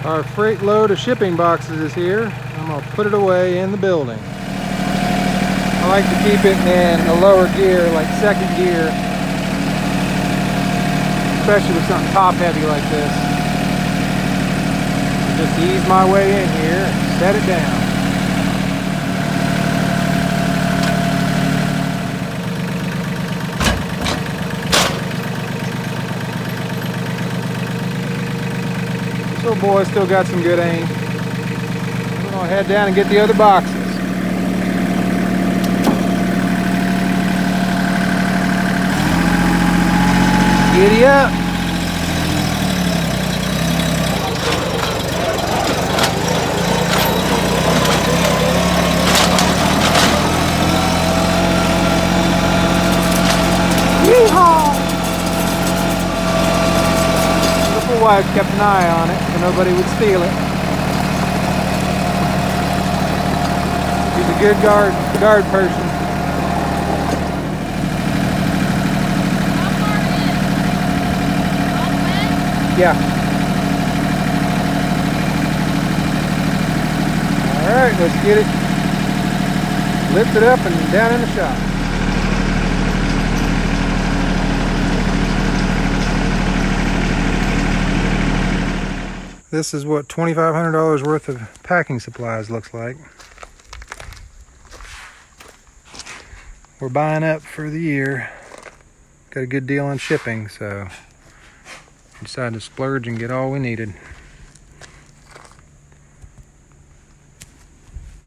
Our freight load of shipping boxes is here. I'm going to put it away in the building. I like to keep it in a lower gear, like second gear, especially with something top heavy like this. Just ease my way in here and set it down. This little boy still got some good aim. We're gonna head down and get the other boxes. Giddy up. Yeehaw! Beautiful wife kept an eye on it so nobody would steal it. She's a good guard person. Yeah. Alright, let's get it lifted up and down in the shop. This is what $2,500 worth of packing supplies looks like. We're buying up for the year. Got a good deal on shipping, so decided to splurge and get all we needed.